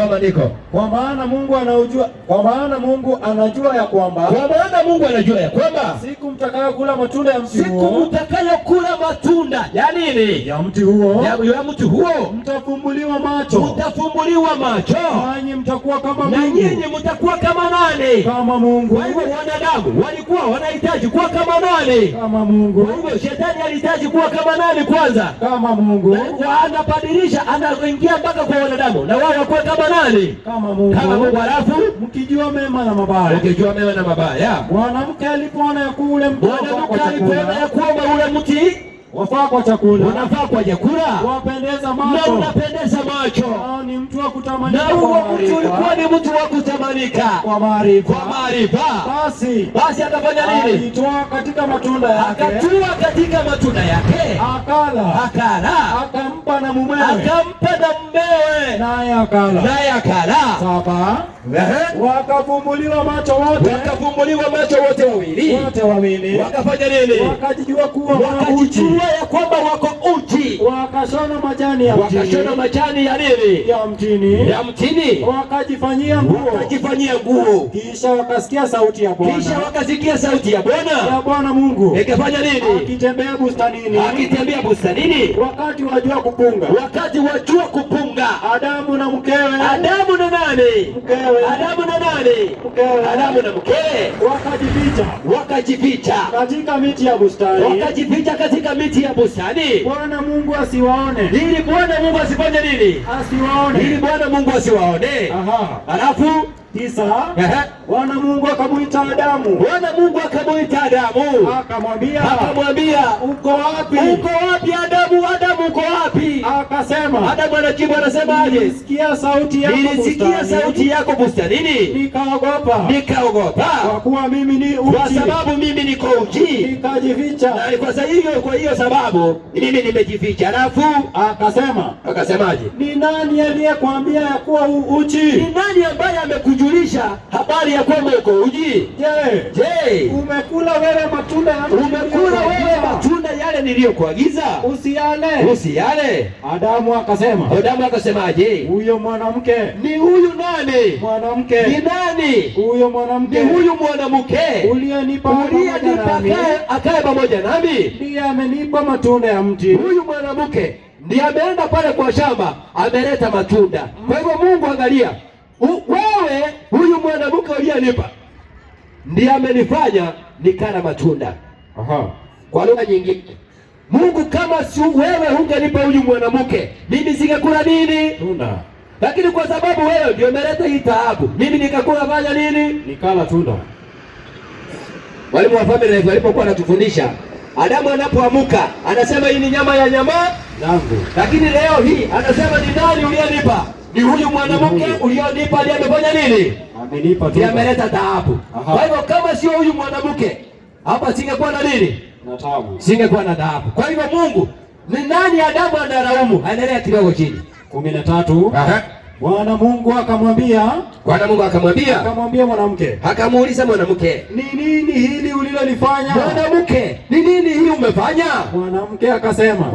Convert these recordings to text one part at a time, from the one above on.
Soma ndiko. Kwa maana Mungu anajua ya kwamba siku mtakayokula matunda ya mti huo, siku mtakayokula matunda ya nini? Ya mti huo, ya mti huo, mtafumbuliwa macho. Mtafumbuliwa macho. Nanyi mtakuwa kama Mungu. Na nyinyi mtakuwa kama nani? Kama Mungu. Kwa hivyo wanadamu walikuwa wanahitaji kuwa kama nani? Kama Mungu. Kwa hivyo shetani alihitaji kuwa kama nani kwanza? Kama Mungu. Na anabadilisha, anaingia mpaka kwa wanadamu na wao wakuwe kama nani? Kama Mungu. Kama Mungu. Alafu mkijua mema na mabaya. Mkijua mema na mabaya. Mwanamke alipoona ya kuwa ule mti ule mti wafaa kwa chakula, unafaa kwa chakula, wapendeza macho, na unapendeza macho, ni mtu wa kutamanika, na huo mtu ulikuwa ni mtu wa kutamanika kwa maarifa. Basi akafanya nini? Alitoa katika matunda yake, akatua katika matunda yake, akala, akampa na mumewe, naye akala. 7 wakafumbuliwa macho wote wawili, wakafanya nini? Wakajijua kuwa wakajijua ya kwamba wako uchi, wakashona majani ya nini? Ya mtini, wakajifanyia nguo. Kisha wakasikia sauti ya Bwana Mungu ikafanya nini? Akitembea bustanini, wakati wajua kupunga, Adamu na mkewe, Adamu na mkewe wakajificha katika miti ya bustani, Bwana Mungu asiwaone, ili Bwana Mungu asifanye nini? Ili Bwana Mungu asiwaone. Alafu 9 Bwana Mungu akamuita Adamu, akamwambia uko wapi Adamu? Adamu uko wapi? Akasema, Adamu anajibu, anasemaje? Nilisikia sauti yako bustanini, nikaogopa kwa kuwa mimi ni uchi, kwa sababu mimi niko uchi, nikajificha. Kwa hiyo sababu mimi nimejificha. Alafu akasemaje? Ni nani aliyekwambia ya kuwa uchi? Ni nani ambaye amekujulisha habari ya kwamba uko uchi? Je, umekula wewe matunda yale niliyokuagiza usiyale? Adamu akasemaje? Huyo mwanamke ni huyu nani? Mwanamke ni nani? Huyo mwanamke ni huyu mwanamke uliyenipa akae pamoja nami, ndiye amenipa matunda ya mti. Huyu mwanamke ndiye ameenda pale kwa shamba, ameleta matunda. Kwa hivyo Mungu, angalia wewe, huyu mwanamke uliyenipa ndiye amenifanya nikala matunda. Kwa lugha nyingine, Mungu, kama si wewe ungenipa huyu mwanamke, mimi singekula nini? Tunda. Lakini kwa sababu wewe ndio umeleta hii taabu, mimi nikakula fanya nini? Nikala tunda. Walimu wa family life walipokuwa wanatufundisha, Adamu anapoamuka anasema hii ni nyama yangu, lakini leo hii anasema ni nani uliyenipa? Ni huyu mwanamke ulionipa, ndiye amefanya nini? Amenipa tunda. Ndiye ameleta taabu. Kwa hivyo kama sio huyu mwanamke, hapa singekuwa na nini? Na taabu. Singekuwa na taabu. Kwa hivyo Mungu, ni nani Adamu analaumu? Endelea kidogo chini. 13 Bwana Mungu akamwambia mwanamke, akamuuliza mwanamke, ni nini hili ulilolifanya? Mwanamke, ni nini hili umefanya? Mwanamke akasema,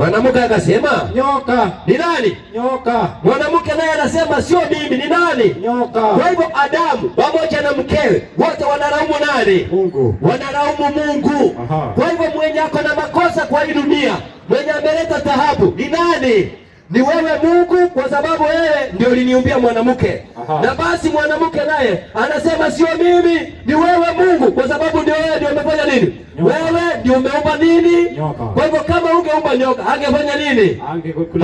nyoka. Ni nani? Nyoka. Mwanamke naye anasema sio mimi, ni nani? Nyoka. Kwa hivyo Adamu pamoja na mkewe wote wanalaumu nani? Mungu. Wanalaumu Mungu. Kwa hivyo mwenye ako na makosa kwa hii dunia, mwenye ameleta taabu ni nani? Ni wewe Mungu, kwa sababu wewe ndio uliniumbia mwanamke. Na basi mwanamke naye anasema sio mimi, ni wewe Mungu, kwa sababu ndio wewe ndio umefanya nini? Wewe ndio umeumba nini? Nyoka. Kwa hivyo kama ungeumba nyoka, angefanya nini?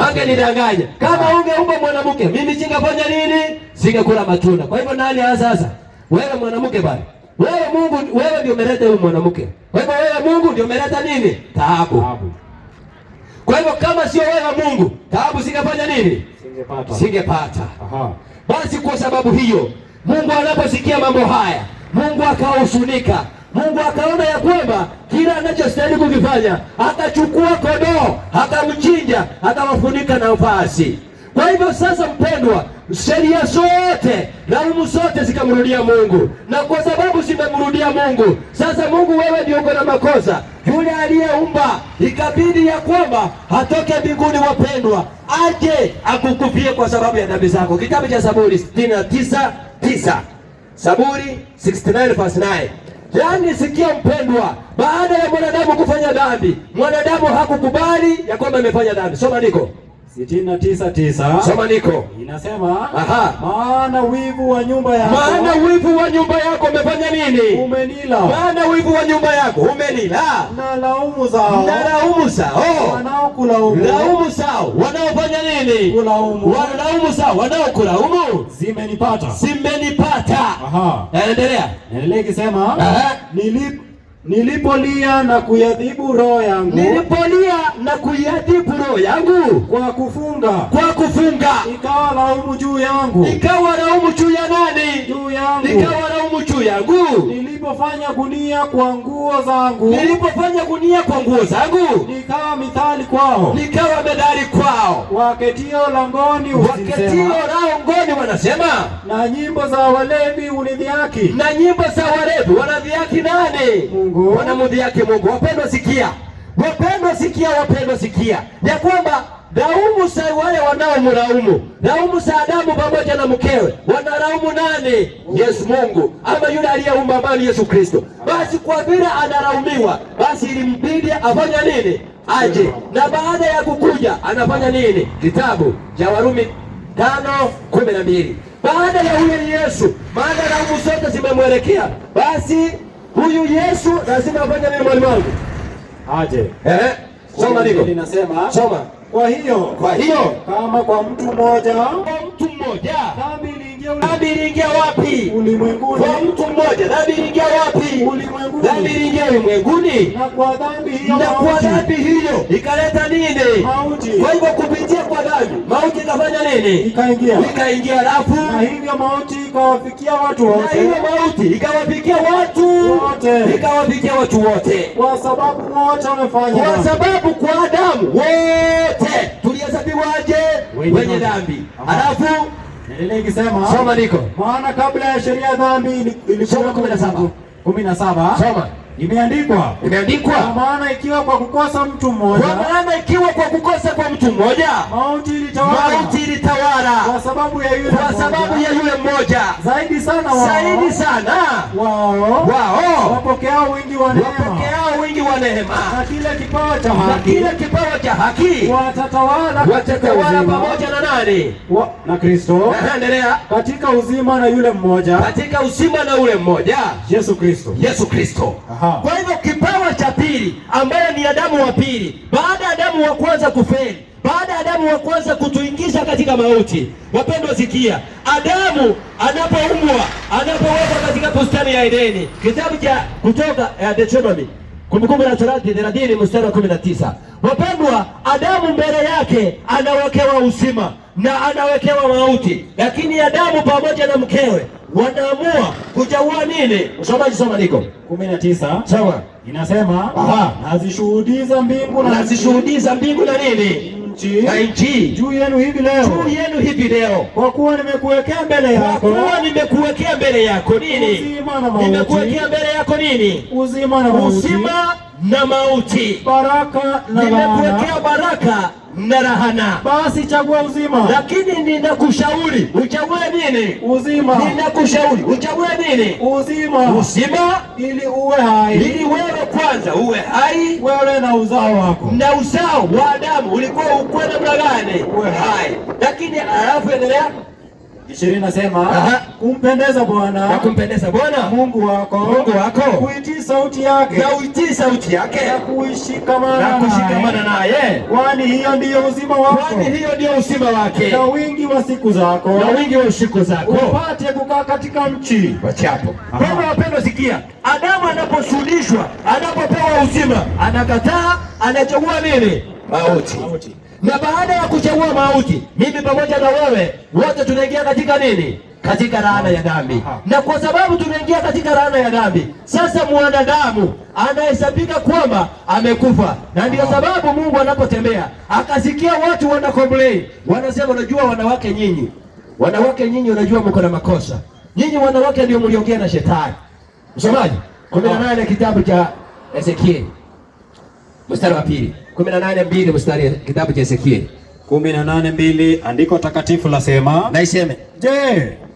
Angenidanganya. Kama ungeumba mwanamke, mimi singefanya nini? Singekula matunda. Kwa hivyo nani sasa? Wewe mwanamke bali. Wewe Mungu, wewe ndio umeleta huyu mwanamke. Kwa hivyo wewe Mungu ndio umeleta nini? Taabu. Kwa hivyo kama sio wewe Mungu, taabu singefanya nini? Singepata. Basi kwa sababu hiyo, Mungu anaposikia mambo haya, Mungu akahuzunika. Mungu akaona ya kwamba kila anachostahili kukifanya, akachukua kondoo, akamchinja, akawafunika na vazi. Kwa hivyo sasa, mpendwa, sheria zote, laumu zote zikamrudia Mungu. Na kwa sababu zimemrudia Mungu, sasa Mungu, wewe ndio uko na makosa. Yule aliyeumba ikabidi ya kwamba atoke mbinguni, wapendwa, aje akukufie kwa sababu ya dhambi zako. Kitabu cha Zaburi 69:9. Zaburi 69 verse 9. Yaani sikia mpendwa, baada ya mwanadamu kufanya dhambi, mwanadamu hakukubali ya kwamba amefanya dhambi. Soma niko 69:9. Soma niko. Inasema, aha, maana wivu wa nyumba yako, maana wivu wa nyumba yako umefanya nini? Umenila. Maana wivu wa nyumba yako umenila. Na laumu zao, na laumu zao wanaokulaumu, laumu zao wanaofanya nini? Kulaumu. Laumu zao wanaokulaumu zimenipata, zimenipata. Aha, endelea. Endelea ikisema, nilipolia na kuyadhibu roho yangu, nilipolia na kuyadhibu roho yangu kwa kufunga, ikawa laumu juu yangu. Ikawa laumu juu ya nani? Juu yangu. Ikawa laumu juu yangu. Nilipofanya gunia kwa nguo zangu, nilipofanya gunia kwa nguo zangu, nikawa mithali kwao, nikawa medali kwao. Waketio langoni wanasema, na nyimbo za walevi unidhihaki. Na nyimbo za walevi wanadhihaki nani? Mungu. Wanamdhihaki Mungu. Wapendwa sikia, wapendwa sikia, wapendwa sikia ya kwamba laumu za wale wanaomlaumu, laumu za Adamu pamoja na mkewe, wanalaumu nani? Yesu Mungu, ama yule aliyeumba mbali, Yesu Kristo. Basi kwa vile analaumiwa, basi ilimbidi afanya nini? Aje. Na baada ya kukuja anafanya nini? Kitabu cha Warumi 5:12. Baada ya huyo Yesu, maana laumu zote zimemwelekea, basi huyu Yesu lazima afanye nini? Mwalimu wangu aje. Soma niko. Linasema, soma. Kwa hiyo kama kwa mtu mmoja, dhambi iliingia wapi? Ulimwenguni. Kwa mtu mmoja dhambi iliingia wapi? Ulimwenguni. Dhambi iliingia ulimwenguni, na kwa dhambi hiyo ikaleta nini? Mauti. Kwa hivyo kupitia kwa dhambi mauti ikafanya nini? Ikaingia. Alafu na hivyo mauti ikawafikia watu wote. Na hivyo mauti ikawafikia watu wote. Kwa sababu wote wamefanya. Kwa sababu kwa Adamu wote tulihesabiwaje? Wenye dhambi. Alafu endelea ikisema, soma niko. Maana kabla ya sheria dhambi ilikuwa 17. Soma. Imeandikwa. Kwa maana ikiwa kwa kukosa mtu mmoja, mauti ilitawala. Kwa sababu ya yule mmoja. Zaidi sana wao wapokeao wingi wa neema. Na kile kipawa cha haki watatawala pamoja na nani? Na Kristo. Endelea. Katika uzima na yule mmoja. Yesu Kristo. Kwa hivyo kipawa cha pili ambayo ni Adamu wa pili, baada ya Adamu wa kwanza kufeli, baada ya Adamu wa kwanza kutuingiza katika mauti. Wapendwa sikia, Adamu anapowekwa katika bustani ya Edeni, kitabu cha Kutoka Deuteronomy, Kumbukumbu la Torati 30 mstari wa 19. Wapendwa, Adamu mbele yake anawekewa uzima na anawekewa mauti, lakini Adamu pamoja na mkewe wanaamua kuchagua nini? Msomaji, soma niko 19. Sawa. Inasema, nazishuhudiza mbingu na nini? Nchi juu yenu hivi leo. Kwa kuwa nimekuwekea mbele yako nini? Nimekuwekea mbele yako nini? Uzima na mauti. Baraka na nimekuwekea baraka na lahana. Basi chagua uzima. Lakini ninakushauri uchague nini? Uzima. Ninakushauri uchague nini? Uzima ili uwe hai. Ili wewe kwanza uwe hai, wewe na uzao wako. Na uzao wa Adamu ulikuwa ukwe namna gani? Uwe hai. Lakini alafu endelea 20 nasema, kumpendeza Bwana Mungu wako, kuitii sauti yake, na kushikamana naye, kwani hiyo ndiyo uzima wake, na wingi wa siku zako, upate kukaa katika nchi. Wachapo. Wapendwa sikia, Adamu anaposudishwa, anapopewa uzima, anakataa, anachagua nini? Mauti. Na baada ya kuchagua mauti, mimi pamoja na wewe wote tunaingia katika nini? Katika laana ya dhambi. Na kwa sababu tunaingia katika laana ya dhambi, sasa mwanadamu anahesabika kwamba amekufa. Na ndio sababu Mungu anapotembea akasikia watu wana complain, wanasema, unajua wanawake nyinyi, unajua mko na makosa. Nyinyi wanawake ndio mliongea na shetani. Msomaji, 18 kitabu cha Ezekieli mstari wa 2. 18:2 mstari kitabu cha Ezekieli. 18:2 andiko takatifu lasema, na iseme,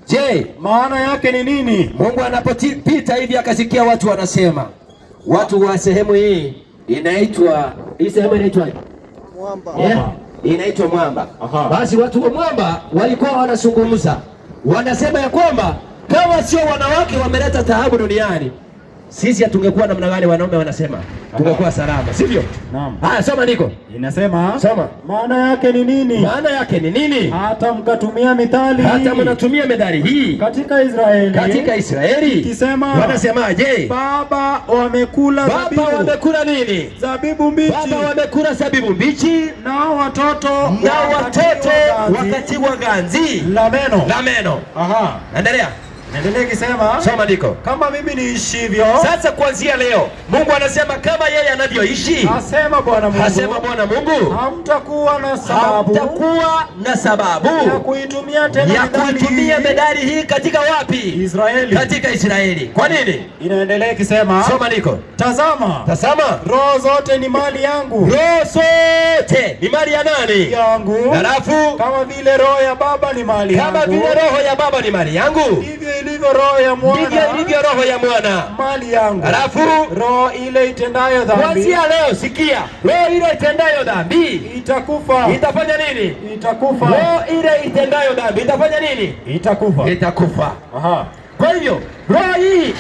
je, maana yake ni nini? Mungu anapopita hivi akasikia watu wanasema, watu wa sehemu hii inaitwa, hii sehemu inaitwa Mwamba. Inaitwa Mwamba. Basi watu wa Mwamba walikuwa wanazungumza, wanasema ya kwamba kama sio wanawake wameleta taabu duniani, sisi hatungekuwa namna gani? Wanaume wanasema tungekuwa salama, sivyo? Naam. Haya, soma niko. Inasema, soma. Maana yake ni nini? Maana yake ni nini? Hata mkatumia mithali. Hata mnatumia methali hii katika Israeli. Katika Israeli. Kisema, wanasemaje? Baba wamekula zabibu. Baba wamekula nini? Zabibu mbichi. Baba wamekula zabibu mbichi. Na watoto wakatiwa ganzi la meno. La meno. Aha. Endelea. Endelea kisema, soma ndiko. Kama mimi niishivyo. Sasa kuanzia leo Mungu anasema kama yeye anavyoishi, asema Bwana Mungu. Asema Bwana Mungu, hamtakuwa na sababu ya kuitumia methali hii katika wapi? Israeli. Katika Israeli. Kwa nini? Inaendelea kisema, soma ndiko. Tazama, roho zote ni mali yangu. Roho zote ni mali ya nani? Yangu. Halafu kama vile roho ya baba ni mali yangu. Kama vile roho ya baba ni mali yangu, ndivyo ilivyo roho ya mwana. Ndivyo ilivyo roho ya mwana mali yangu. Halafu roho ile itendayo dhambi. Kuanzia leo sikia, roho ile itendayo dhambi itakufa. Itafanya nini? Itakufa. Roho ile itendayo dhambi itafanya nini? Itakufa. Itakufa. Aha. Kwa hivyo roho hii,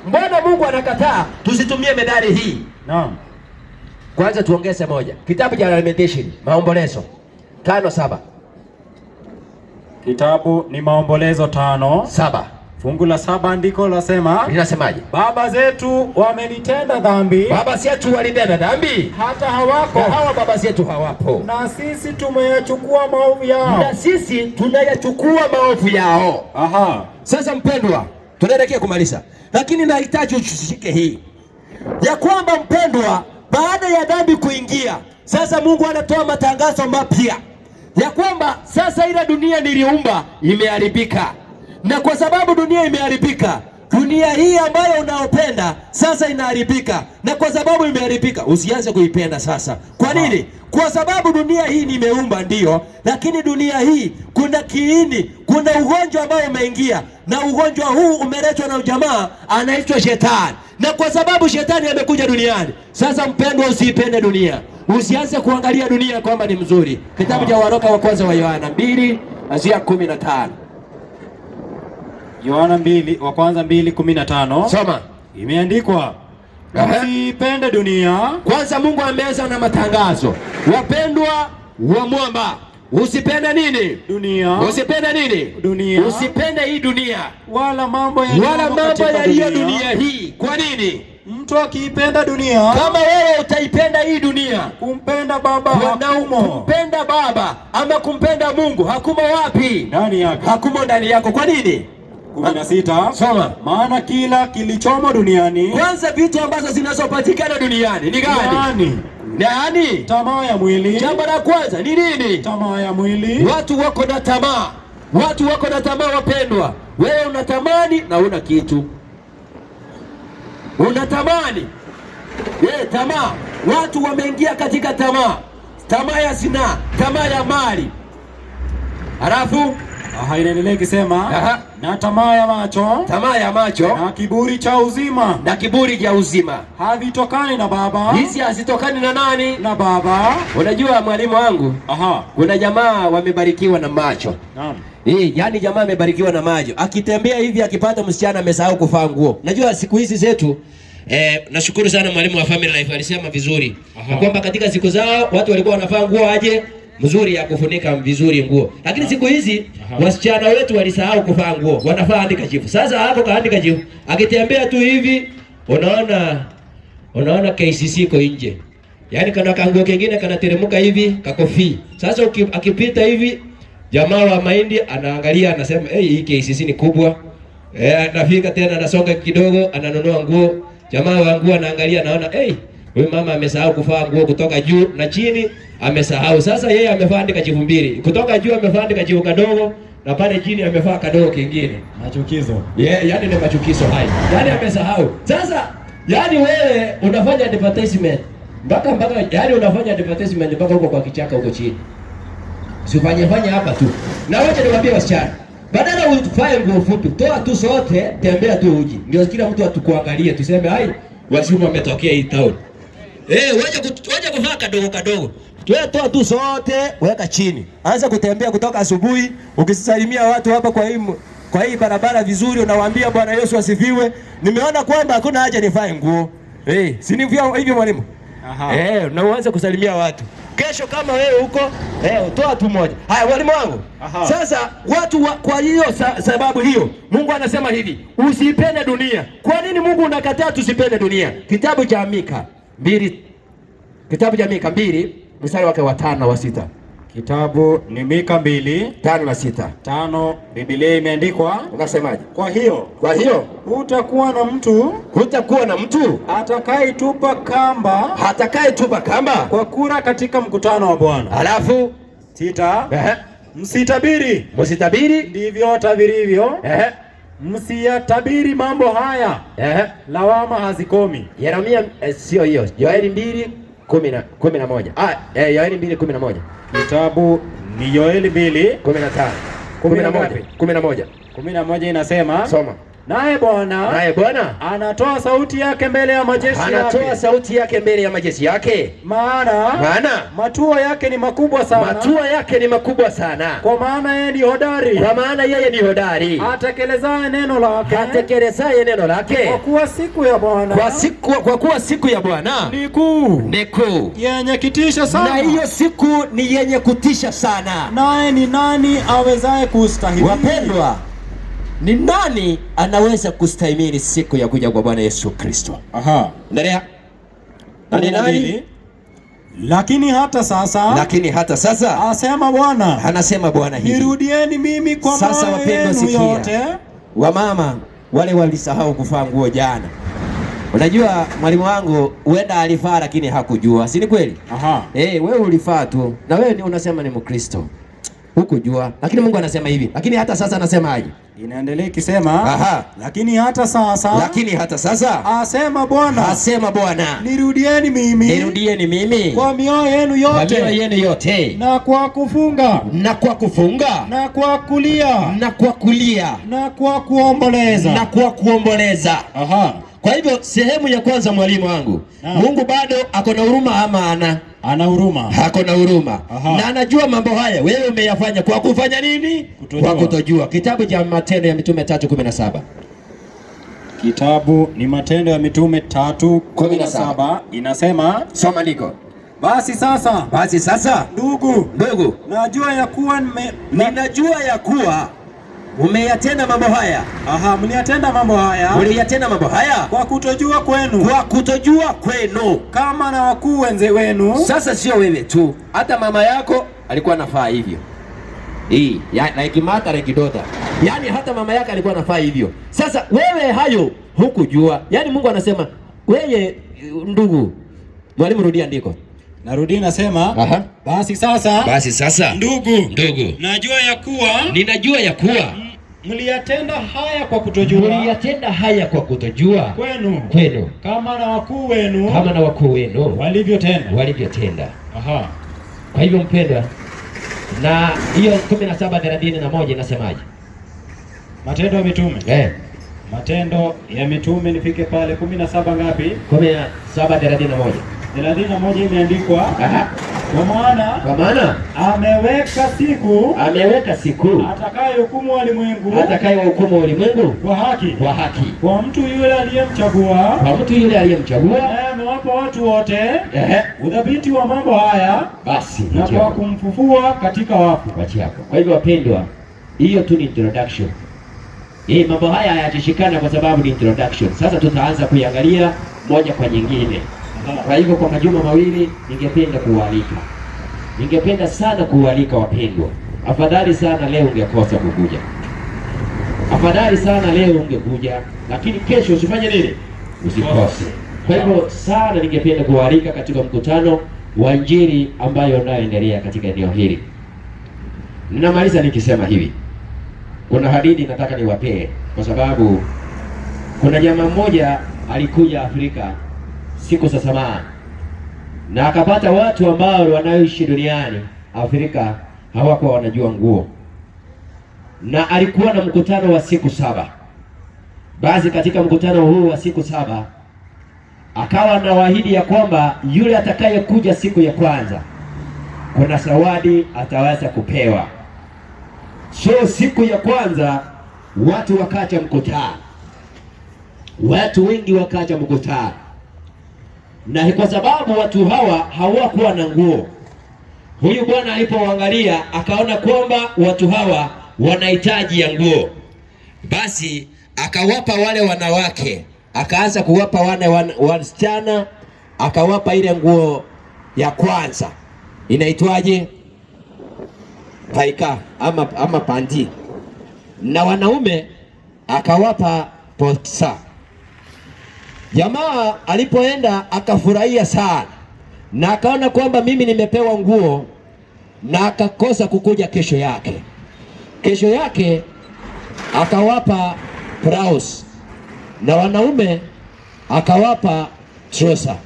mbona Mungu anakataa tusitumie methali hii? Naam. Kwanza tuongeze moja. Kitabu cha Lamentation, Maombolezo 5:7. Kitabu ni Maombolezo 5:7. Fungu la 7 ndiko lasema, linasemaje? Baba zetu wamenitenda dhambi. Baba zetu walitenda dhambi, hata hawako. Na hawa baba zetu hawapo. Na sisi tumeyachukua maovu yao. Na sisi tunayachukua maovu yao. Aha. Sasa mpendwa, tunaelekea kumaliza, lakini nahitaji ushike hii ya kwamba mpendwa, baada ya dhambi kuingia, sasa Mungu anatoa matangazo mapya ya kwamba sasa ile dunia niliumba imeharibika, na kwa sababu dunia imeharibika, dunia hii ambayo unaopenda sasa inaharibika, na kwa sababu imeharibika usianze kuipenda sasa. Kwa nini? Kwa sababu dunia hii nimeumba ndio, lakini dunia hii kuna kiini, kuna ugonjwa ambao umeingia, na ugonjwa huu umeletwa na jamaa anaitwa Shetani, na kwa sababu Shetani amekuja duniani, sasa mpendwa, usiipende dunia, usianze kuangalia dunia kwamba ni mzuri. Kitabu cha Waraka wa kwanza wa Yohana 2:15. Yohana 2:15. Soma. Imeandikwa, usipende dunia. Kwanza Mungu ameanza na matangazo. Wapendwa wa Mwamba, usipende nini? Dunia. Usipende nini? Dunia. Usipende hii dunia wala mambo ya dunia hii. Kwa nini? Mtu akiipenda dunia, kama wewe utaipenda hii dunia, kumpenda baba hakumo. Kumpenda baba ama kumpenda Mungu hakumo wapi? Ndani yako. Hakumo ndani yako. Kwa nini? 16. Soma. Maana kila kilichomo duniani. Kwanza vitu ambazo zinazopatikana duniani ni gani? Nani? Tamaa ya mwili. Jambo la kwanza ni nini? Tamaa ya mwili. Watu wako na tamaa. Watu wako na tamaa wapendwa. Wewe unatamani na una kitu. Unatamani. Tamaa. Watu wameingia katika tamaa. Tamaa ya zinaa, tamaa ya mali. Halafu inaendelea ikisema, na tamaa ya macho. Tamaa ya macho. Na kiburi cha uzima. Na kiburi cha uzima. Havitokani na baba. Hizi hazitokani na nani? Na baba. Unajua mwalimu wangu, kuna jamaa wamebarikiwa na macho. Naam. Yani jamaa amebarikiwa na macho. Akitembea hivi akipata msichana amesahau kuvaa nguo. Najua siku hizi zetu nashukuru sana mwalimu wa Family Life alisema vizuri. Kwamba katika siku zao watu walikuwa wanavaa nguo aje mzuri ya kufunika vizuri nguo. Lakini siku hizi wasichana wetu walisahau kuvaa nguo. Wanavaa handkerchief. Sasa hapo ka handkerchief akitembea tu hivi unaona KCC iko nje. Yaani kana kanguo kingine kanateremka hivi kakofi. Sasa akipita hivi jamaa wa mahindi anaangalia anasema hii KCC ni kubwa. Anafika tena anasonga kidogo ananunua nguo. Jamaa wa nguo anaangalia anaona huyu mama amesahau kuvaa nguo kutoka juu na chini amesahau. Sasa yeye amevaa handkerchief mbili. Kutoka juu amevaa handkerchief kadogo na pale chini amevaa kadogo kingine. Machukizo. Yani ni machukizo haya. Yani amesahau. Sasa yani wewe unafanya advertisement mpaka yani unafanya advertisement mpaka huko kwa kichaka huko chini. Usifanye hapa tu. Na wacha niwaambie wasichana, badala uvae nguo fupi, toa tu sote, tembea tu uji. Ndio kila mtu atukuangalie, tuseme hai wasimu wametokea hii town. Wacha kuvaa kadogo. Toa tu sote, weka chini. Anza kutembea kutoka asubuhi, ukisalimia watu hapa kwa hii barabara vizuri, unawaambia Bwana Yesu asifiwe. Nimeona kwamba hakuna haja nivae nguo. Si ni hivyo mwalimu? Na uanze kusalimia watu. Kesho kama wewe huko, toa tu moja. Haya walimu wangu. Sasa watu kwa hiyo sababu hiyo, Mungu anasema hivi, usipende dunia. Kwa nini Mungu unakataa tusipende dunia? Kitabu cha Mika 2 mstari wake wa 5 na wa 6. Kitabu ni Mika 2:5 na 6. 5, Biblia imeandikwa, unasemaje? Kwa hiyo hutakuwa na mtu atakayetupa kamba kwa kura katika mkutano wa Bwana. Alafu 6, msitabiri ndivyo tabirivyo. Msiyatabiri mambo haya. Lawama hazikomi. Yeremia sio hiyo. Yoeli 2:11. Yoeli 2:11. Kitabu ni Yoeli 2:15. 11 inasema, soma. Naye Bwana anatoa sauti yake mbele ya majeshi yake. Maana matuo yake ni makubwa sana. Kwa maana yeye ni hodari. Atekelezaye neno lake. Kwa kuwa siku ya Bwana ni kuu. Yenye kutisha sana. Na hiyo siku ni yenye kutisha sana. Naye ni nani awezaye kustahimili? Wapendwa, ni nani anaweza kustahimili siku ya kuja kwa Bwana Yesu Kristo? Endelea. Nani? Lakini hata sasa anasema Bwana hivi, nirudieni mimi kwa moyo wenu yote. Wamama wale walisahau kuvaa nguo jana. Unajua mwalimu wangu huenda alifaa lakini hakujua. Si ni kweli? Wewe ulifaa tu. Na wewe ni unasema ni Mkristo. Hukujua. Lakini Mungu anasema hivi. Lakini hata sasa anasemaje? Inaendelea ikisema, lakini hata sasa asema Bwana, nirudieni mimi kwa mioyo yenu yote, na kwa kufunga na kwa kulia na kwa kuomboleza. Kwa hivyo sehemu ya kwanza mwalimu wangu, Mungu bado ako na huruma ama ana huruma? Ako na huruma. Na anajua mambo haya. Wewe umeyafanya kwa kufanya nini? Kwa kutojua. Kitabu cha Matendo ya Mitume 3:17. Kitabu ni Matendo ya Mitume 3:17 inasema, soma ndiko. Basi sasa ndugu, ninajua ya kuwa umeyatenda mambo haya. Mliyatenda mambo haya kwa kutojua kwenu, kama na wakuu wenze wenu. Sasa sio wewe tu, hata mama yako alikuwa anafaa hivyo. Like mother like daughter. Yaani hata mama yako alikuwa anafaa hivyo. Sasa wewe hayo hukujua. Yaani Mungu anasema, wewe ndugu. Mwalimu rudia ndiko. Narudi nasema, basi sasa ndugu, ninajua ya kuwa mliyatenda haya kwa kutojua kwenu, kama na wakuu wenu walivyotenda. Kwa hivyo mpendwa, na hiyo 17:31 inasemaje? Matendo ya Mitume. Matendo ya Mitume nifike pale 17 ngapi? 17:31. 31 imeandikwa, kwa maana ameweka siku atakayehukumu ulimwengu kwa haki kwa mtu yule aliyemchagua, naye amewapa watu wote udhabiti wa mambo haya, basi na kwa kumfufua katika wafu. Kwa hivyo wapendwa, hiyo tu ni introduction. Mambo haya hayatishikana kwa sababu ni introduction. Sasa tutaanza kuiangalia moja kwa nyingine. Kwa hivyo kwa majuma mawili ningependa sana kualika wapendwa. Afadhali sana leo ungekosa kukuja. Afadhali sana leo ungekuja, lakini kesho usifanye nini? Usikose. Kwa hivyo sana ningependa kualika katika mkutano wa Injili ambayo unaendelea katika eneo hili. Ninamaliza nikisema hivi. Kuna hadithi nataka niwapee kwa sababu kuna jamaa mmoja alikuja Afrika siku za zamani, na akapata watu ambao wanaishi duniani Afrika hawakuwa wanajua nguo, na alikuwa na mkutano wa siku 7. Basi katika mkutano huu wa siku 7 akawa anawaahidi ya kwamba yule atakayekuja siku ya kwanza kuna zawadi ataweza kupewa. So siku ya kwanza watu wakaja mkutano, watu wengi wakaja mkutano, na kwa sababu watu hawa hawakuwa na nguo, huyu bwana alipoangalia akaona kwamba watu hawa wanahitaji ya nguo. Basi akawapa wale wanawake, akaanza kuwapa wasichana, akawapa ile nguo ya kwanza inaitwaje, paika ama panti, na wanaume akawapa potsa. Jamaa alipoenda akafurahia sana, na akaona kwamba mimi nimepewa nguo, na akakosa kukuja kesho yake. Kesho yake akawapa blouse, na wanaume akawapa trouser.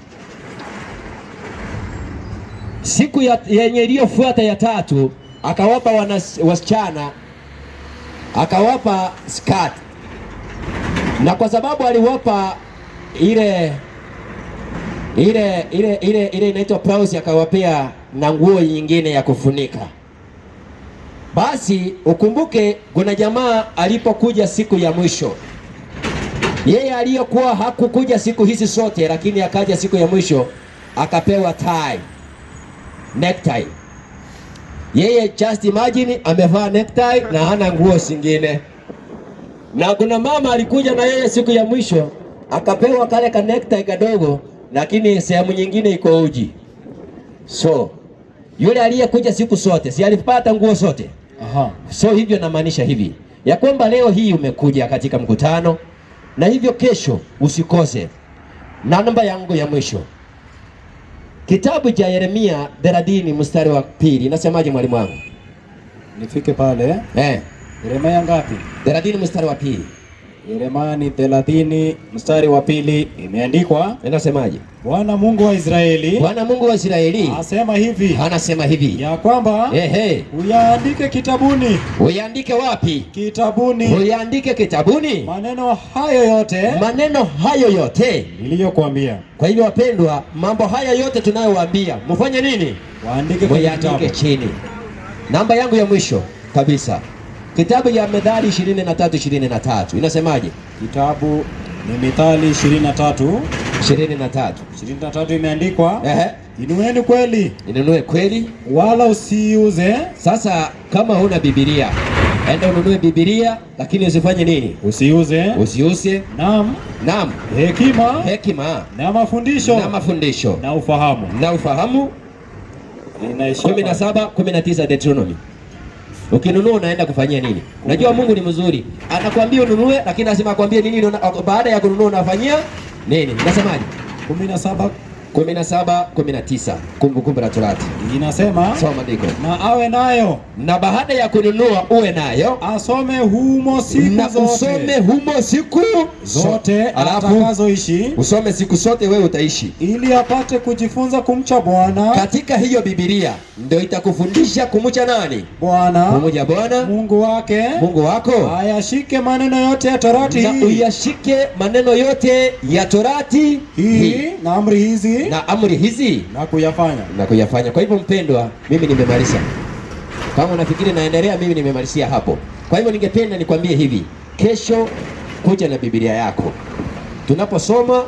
Siku yenye iliyofuata ya 3 akawapa wasichana, akawapa skirt, na kwa sababu aliwapa ile inaitwa blouse, akawapea na nguo nyingine ya kufunika. Basi ukumbuke kuna jamaa alipokuja siku ya mwisho, yeye aliyokuwa hakukuja siku hizi zote, lakini akaja siku ya mwisho akapewa tie, necktie. Yeye just imagine amevaa necktie na hana nguo zingine. Na kuna mama alikuja na yeye siku ya mwisho akapewa kale ka necktie kadogo, lakini sehemu nyingine iko uji. So yule aliyekuja siku zote si alipata nguo zote? Aha. So hivyo namaanisha hivi ya kwamba leo hii umekuja katika mkutano, na hivyo kesho usikose. Na namba yangu ya mwisho, kitabu cha Yeremia 30 mstari wa 2, inasemaje mwalimu wangu? Nifike pale. Yeremia ngapi? 30 mstari wa 2. Yeremia ni 30 mstari wa 2, imeandikwa. Inasemaje? Bwana Mungu wa Israeli, Bwana Mungu wa Israeli anasema hivi ya kwamba uyaandike kitabuni. Uyaandike wapi? Kitabuni. Uyaandike kitabuni maneno hayo yote niliyokuambia. Kwa hivyo wapendwa, mambo haya yote tunayowaambia mfanye nini? Waandike chini. Namba yangu ya mwisho kabisa, kitabu ya Methali 23:23 inasemaje? Kitabu ni Methali 23 imeandikwa, inueni kweli, inunue kweli, wala usiuze. Sasa kama huna Biblia, enda ununue Biblia, lakini usifanye nini? Usiuze. Naam. Hekima na mafundisho na ufahamu. 17:19 Deuteronomy. Ukinunua unaenda kufanyia nini? Unajua Mungu ni mzuri, anakuambia ununue, lakini lazima akwambie nini baada ya kununua unafanyia nini. Nasemaje? 17:19 Kumbukumbu la Torati inasema, soma ndiko, na awe nayo, na baada ya kununua uwe nayo, asome humo siku zote atakazoishi. Usome siku zote wewe utaishi, ili apate kujifunza kumcha Bwana. Katika hiyo Biblia ndio itakufundisha kumcha nani? Bwana. Kumcha Bwana Mungu wako. Ayashike maneno yote ya Torati hii. Na uyashike maneno yote ya Torati hii na amri hizi na kuyafanya. Kwa hivyo mpendwa, mimi nimemaliza. Kama unafikiri naendelea, mimi nimemalizia hapo. Kwa hivyo ningependa nikwambie hivi, kesho kuja na Biblia yako. Tunaposoma